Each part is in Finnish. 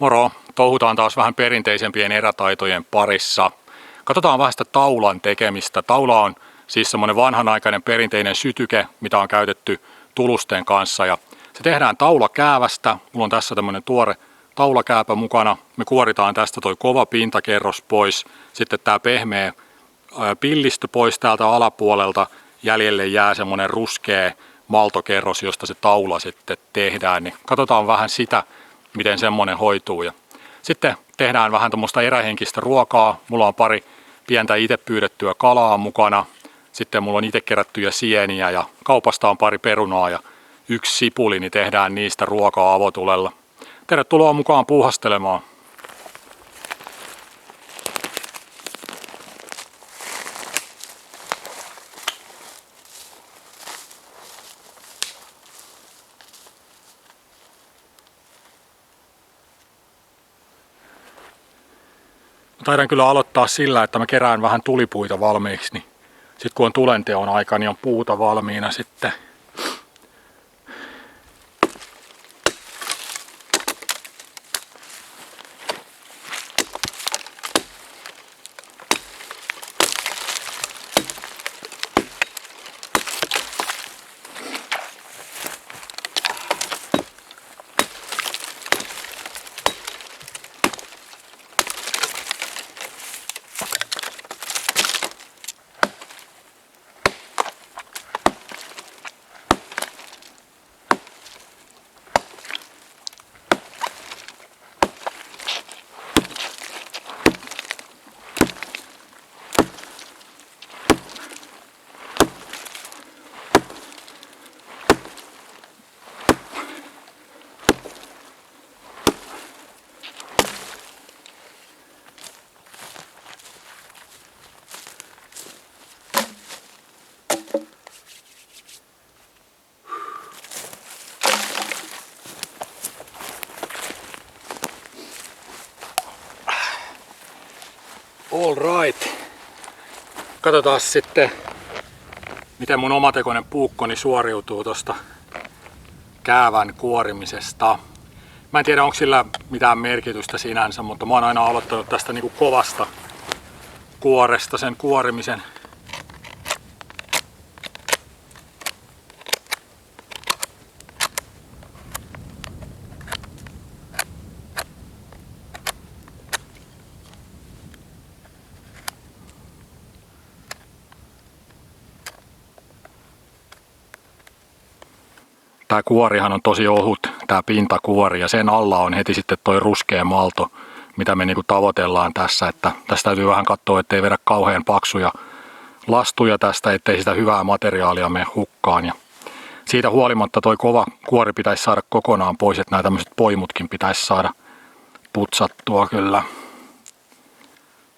Moro! Touhutaan taas vähän perinteisempien erätaitojen parissa. Katsotaan vähän sitä taulan tekemistä. Taula on siis semmoinen vanhanaikainen perinteinen sytyke, mitä on käytetty tulusten kanssa. Ja se tehdään taulakäävästä. Mulla on tässä tämmöinen tuore taulakääpä mukana. Me kuoritaan tästä toi kova pintakerros pois. Sitten tää pehmeä pillistö pois täältä alapuolelta. Jäljelle jää semmoinen ruskea maltokerros, josta se taula sitten tehdään. Niin katsotaan vähän sitä, miten semmoinen hoituu. Ja sitten tehdään vähän tuommoista erähenkistä ruokaa. Mulla on pari pientä itse pyydettyä kalaa mukana. Sitten mulla on itse kerättyjä sieniä ja kaupasta on pari perunaa ja yksi sipuli, niin tehdään niistä ruokaa avotulella. Tervetuloa mukaan puuhastelemaan. Taidan kyllä aloittaa sillä, että mä kerään vähän tulipuita valmiiksi, niin sitten kun on tulenteon aika, niin on puuta valmiina sitten. All right. Katsotaan sitten, miten mun omatekoinen puukkoni suoriutuu tosta käävän kuorimisesta. Mä en tiedä, onko sillä mitään merkitystä sinänsä, mutta mä oon aina aloittanut tästä niinku kovasta kuoresta sen kuorimisen. Tää kuorihan on tosi ohut, tää pintakuori, ja sen alla on heti sitten toi ruskea malto, mitä me niinku tavoitellaan tässä. Että tästä täytyy vähän katsoa, ettei vedä kauhean paksuja lastuja tästä, ettei sitä hyvää materiaalia mene hukkaan. Ja siitä huolimatta toi kova kuori pitäisi saada kokonaan pois, että nämä tämmöiset poimutkin pitäisi saada putsattua kyllä.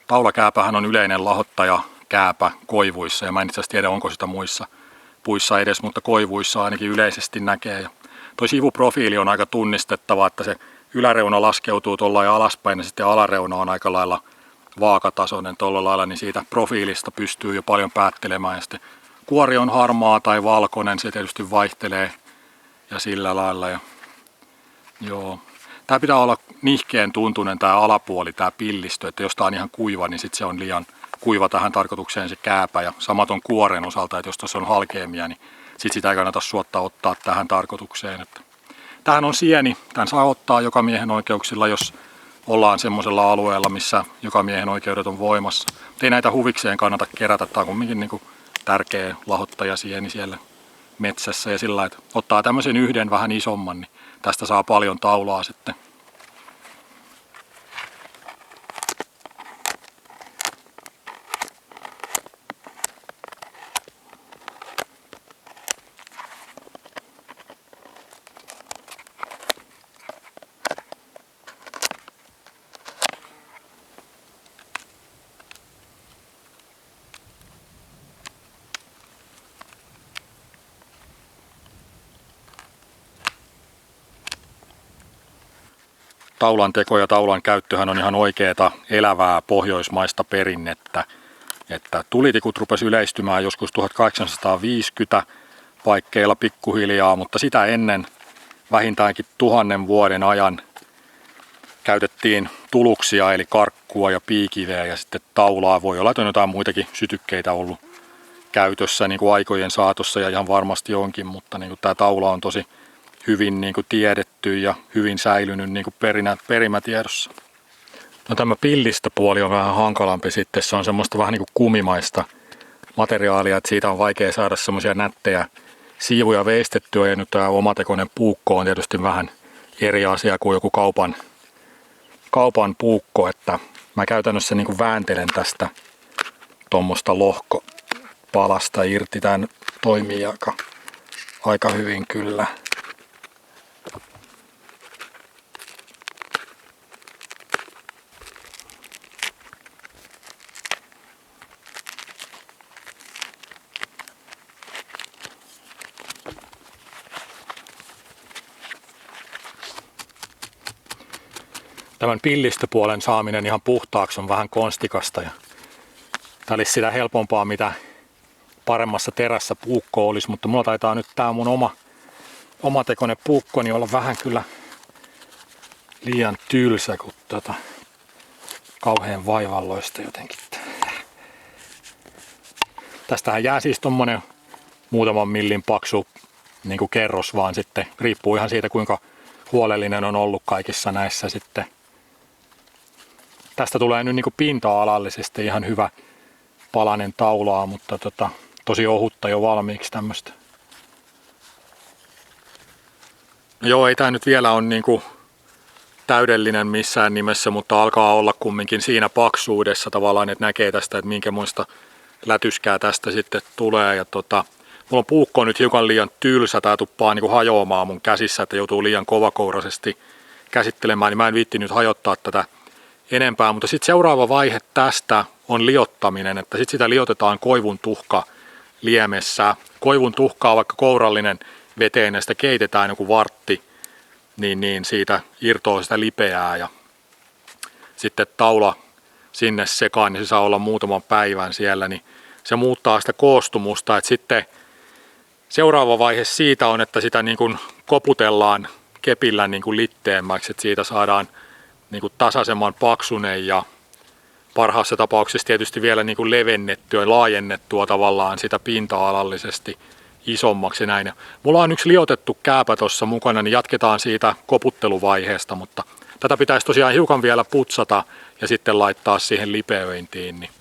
Taulakääpähän on yleinen lahottaja kääpä koivuissa, ja mä en itse asiassa tiedä, onko sitä muissa puissa edes, mutta koivuissa ainakin yleisesti näkee. Ja toi sivuprofiili on aika tunnistettava, että se yläreuna laskeutuu tuolla ja alaspäin ja sitten alareuna on aika lailla vaakatasoinen tuolla lailla, niin siitä profiilista pystyy jo paljon päättelemään. Ja sitten kuori on harmaa tai valkoinen, se tietysti vaihtelee ja sillä lailla. Ja joo. Tää pitää olla nihkeen tuntunen tää alapuoli, tää pillistö, että jos tää on ihan kuiva, niin sitten se on liian kuiva tähän tarkoitukseen se kääpä, ja samaton kuoren osalta, että jos tuossa on halkeamia, niin sit sitä ei kannata suottaa ottaa tähän tarkoitukseen. Että tämähän on sieni, tämän saa ottaa jokamiehen oikeuksilla, jos ollaan semmoisella alueella, missä jokamiehen oikeudet on voimassa. Ei näitä huvikseen kannata kerätä, tämä on kumminkin niin kuin tärkeä lahottajasieni siellä metsässä, ja sillä että ottaa tämmöisen yhden vähän isomman, niin tästä saa paljon taulaa sitten. Taulan teko ja taulan käyttöhän on ihan oikeaa elävää pohjoismaista perinnettä. Että tulitikut rupesi yleistymään joskus 1850 paikkeilla pikkuhiljaa, mutta sitä ennen vähintäänkin 1000 vuoden ajan käytettiin tuluksia eli karkkua ja piikiveä ja sitten taulaa. Voi olla, että on jotain muitakin sytykkeitä ollut käytössä niin kuin aikojen saatossa ja ihan varmasti onkin, mutta niin kuin tämä taula on tosi hyvin niin kuin tiedetty ja hyvin säilynyt niin kuin perimätiedossa. No, tämä pillistöpuoli on vähän hankalampi sitten. Se on semmoista vähän niin kuin kumimaista materiaalia, että siitä on vaikea saada semmoisia nättejä siivuja veistettyä. Ja nyt tämä omatekoinen puukko on tietysti vähän eri asia kuin joku kaupan puukko, että mä käytännössä niin kuin vääntelen tästä tuommoista lohkopalasta irti. Tämä toimii aika hyvin kyllä. Tämän pillistöpuolen saaminen ihan puhtaaksi on vähän konstikasta ja tämä olisi sitä helpompaa, mitä paremmassa terässä puukko olisi, mutta mulla taitaa nyt tämä mun omatekoinen puukkoni olla vähän kyllä liian tylsä, kun kauhean vaivalloista jotenkin. Tästähän jää siis tommonen muutaman millin paksu niin kuin kerros vaan sitten, riippuu ihan siitä kuinka huolellinen on ollut kaikissa näissä sitten. Tästä tulee nyt niin kuin pinta-alallisesti ihan hyvä palanen taulaa, mutta tosi ohutta jo valmiiksi tämmöistä. Joo, ei tämä nyt vielä ole niin kuin täydellinen missään nimessä, mutta alkaa olla kumminkin siinä paksuudessa tavallaan, että näkee tästä, että minkämoista lätyskää tästä sitten tulee. Ja mulla on puukko nyt hiukan liian tylsä, tää tuppaa niin kuin hajoamaan mun käsissä, että joutuu liian kovakouraisesti käsittelemään, niin mä en viitti nyt hajottaa tätä enempää, mutta sitten seuraava vaihe tästä on liottaminen, että sitten sitä liotetaan koivun tuhka liemessä. Koivun tuhkaa vaikka kourallinen veteen ja sitä keitetään joku vartti, niin siitä irtoaa sitä lipeää ja sitten taula sinne sekaan, niin se saa olla muutaman päivän siellä, niin se muuttaa sitä koostumusta, että sitten seuraava vaihe siitä on, että sitä niin kuin koputellaan kepillä niin kuin litteemmäksi, että siitä saadaan niin kuin tasaisemman paksunen ja parhaassa tapauksessa tietysti vielä niin kuin levennettyä, laajennettua tavallaan sitä pinta-alallisesti isommaksi näin. Mulla on yksi liotettu kääpä tuossa mukana, niin jatketaan siitä koputteluvaiheesta, mutta tätä pitäisi tosiaan hiukan vielä putsata ja sitten laittaa siihen lipeyintiin, niin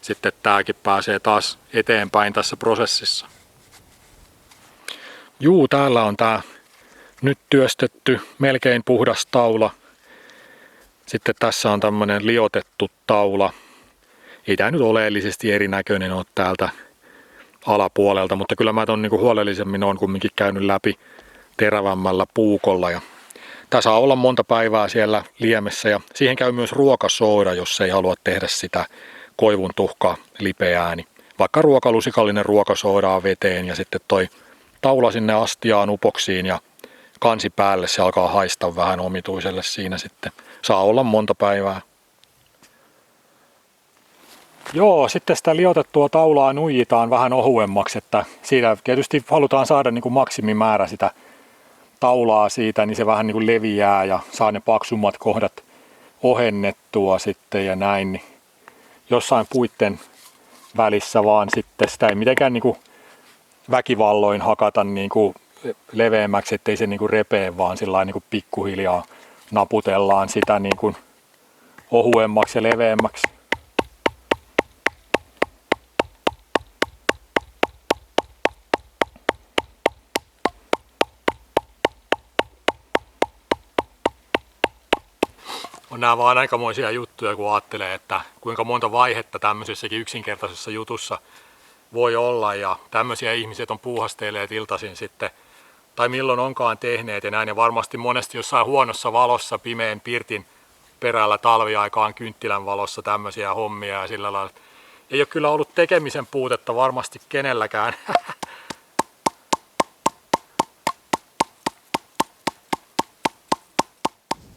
sitten tämäkin pääsee taas eteenpäin tässä prosessissa. Juu, täällä on tämä nyt työstetty melkein puhdas taula. Sitten tässä on tämmöinen liotettu taula. Ei tämä nyt oleellisesti erinäköinen ole täältä alapuolelta, mutta kyllä mä ton niinku huolellisemmin on kumminkin käynyt läpi terävämmällä puukolla. Ja tämä saa olla monta päivää siellä liemessä ja siihen käy myös ruokasooda, jos ei halua tehdä sitä koivun tuhkaa lipeää. Niin vaikka ruokalusikallinen ruokasoodaa veteen ja sitten toi taula sinne astiaan upoksiin ja kansi päälle, se alkaa haista vähän omituiselle siinä sitten. Saa olla monta päivää. Joo, sitten sitä liotettua taulaa nuijitaan vähän ohuemmaksi, että siitä tietysti halutaan saada niin kuin maksimimäärä sitä taulaa siitä, niin se vähän niin kuin leviää ja saa ne paksummat kohdat ohennettua sitten ja näin. Niin jossain puitten välissä vaan sitten sitä ei mitenkään niin kuin väkivalloin hakata niin kuin leveämmäksi, ettei se niin kuin repee, vaan sillä niin kuin pikkuhiljaa naputellaan sitä niin kuin ohuemmaksi ja leveämmäksi. On nämä vaan aikamoisia juttuja, kun ajattelee, että kuinka monta vaihetta tämmöisessäkin yksinkertaisessa jutussa voi olla. Ja tämmöisiä ihmiset on puuhastelleet iltaisin sitten, tai milloin onkaan tehneet ja näin. Ja varmasti monesti jossain huonossa valossa pimeän pirtin perällä talviaikaan kynttilän valossa tämmöisiä hommia ja sillä lailla. Ei ole kyllä ollut tekemisen puutetta varmasti kenelläkään.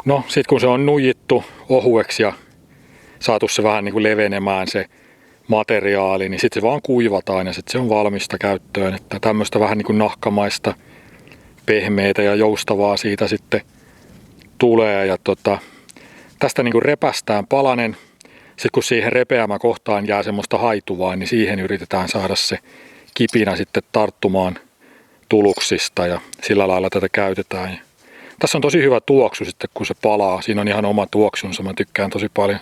No sit kun se on nuijittu ohueksi ja saatu se vähän niin kuin levenemään se materiaali, niin sitten se vaan kuivataan ja sitten se on valmista käyttöön. Että tämmöistä vähän niin kuin nahkamaista, pehmeitä ja joustavaa siitä sitten tulee. Ja Tästä niin kuin repästään palanen. Sitten kun siihen repeämä kohtaan jää semmoista haituvaa, niin siihen yritetään saada se kipinä sitten tarttumaan tuluksista ja sillä lailla tätä käytetään. Ja tässä on tosi hyvä tuoksu sitten kun se palaa. Siinä on ihan oma tuoksunsa. Mä tykkään tosi paljon.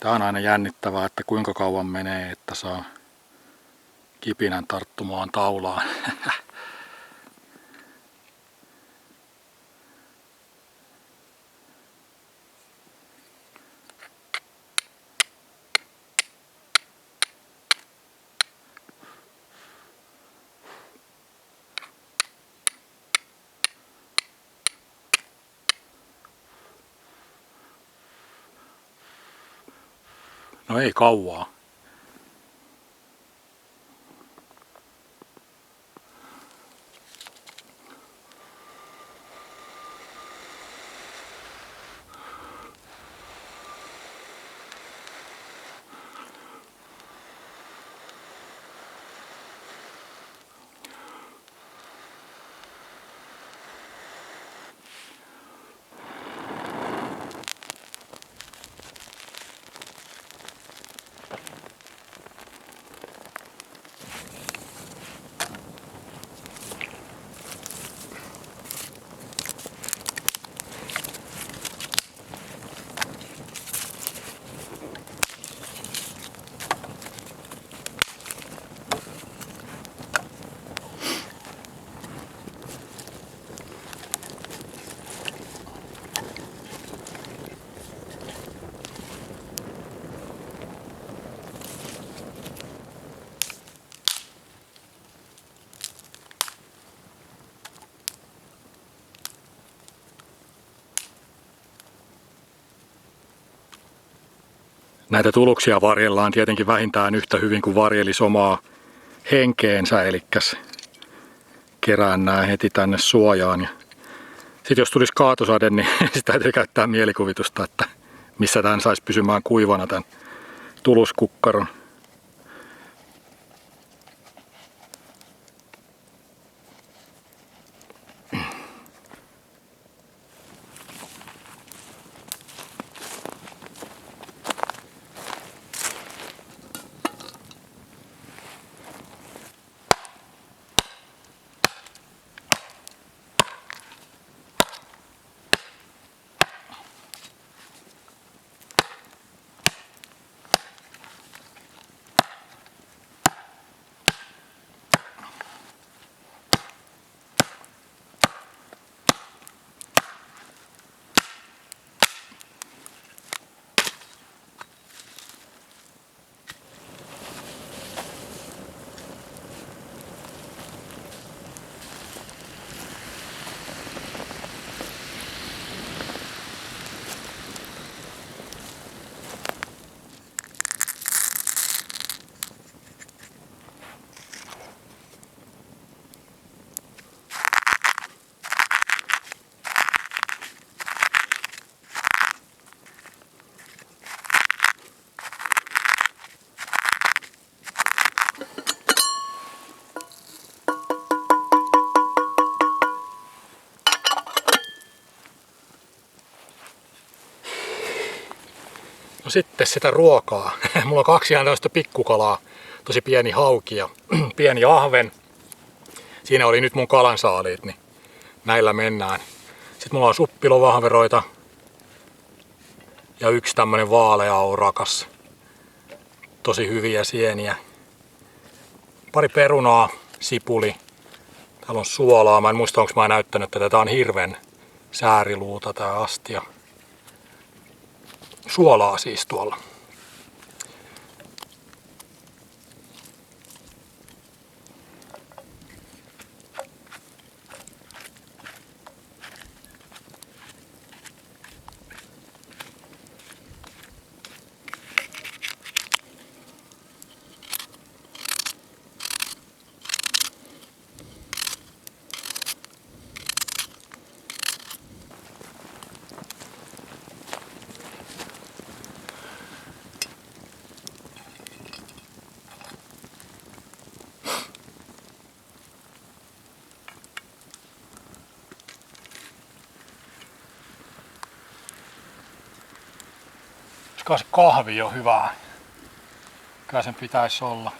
Tämä on aina jännittävää, että kuinka kauan menee, että saa kipinän tarttumaan taulaan. No ei kauaa. Näitä tuluksia varjellaan tietenkin vähintään yhtä hyvin kuin varjelisi omaa henkeensä, eli kerään nämä heti tänne suojaan. Sitten jos tulisi kaatosade, niin sitä täytyy käyttää mielikuvitusta, että missä tämän saisi pysymään kuivana tämän tuluskukkaron. No sitten sitä ruokaa. Mulla on 2 tällaista pikkukalaa, tosi pieni hauki ja pieni ahven. Siinä oli nyt mun kalansaaliit, niin näillä mennään. Sitten mulla on suppilovahveroita ja 1 tämmönen vaaleaurakas. Tosi hyviä sieniä. Pari perunaa, sipuli. Täällä on suolaa. Mä en muista, onko mä näyttänyt tätä. Tää on hirven sääriluuta tää astia. Suolaa siis tuolla. Olisiko se kahvi jo hyvää? Kyllä sen pitäisi olla.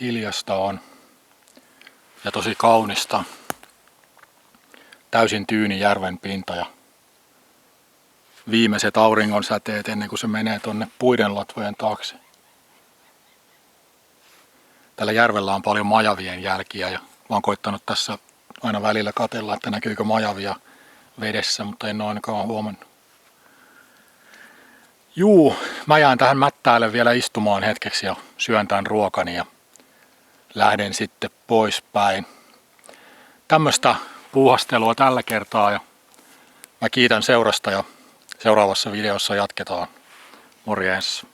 Hiljasta on ja tosi kaunista. Täysin tyyni järven pinta ja viimeiset auringon säteet ennen kuin se menee tonne puiden latvojen taakse. Tällä järvellä on paljon majavien jälkiä ja mä oon koittanut tässä aina välillä katsella, että näkyykö majavia vedessä, mutta en ole ainakaan huomannut. Juu, mä jään tähän mättäälle vielä istumaan hetkeksi ja syön tämän ruokani ja lähden sitten poispäin. Tämmöistä puuhastelua tällä kertaa ja mä kiitän seurasta ja seuraavassa videossa jatketaan. Morjens!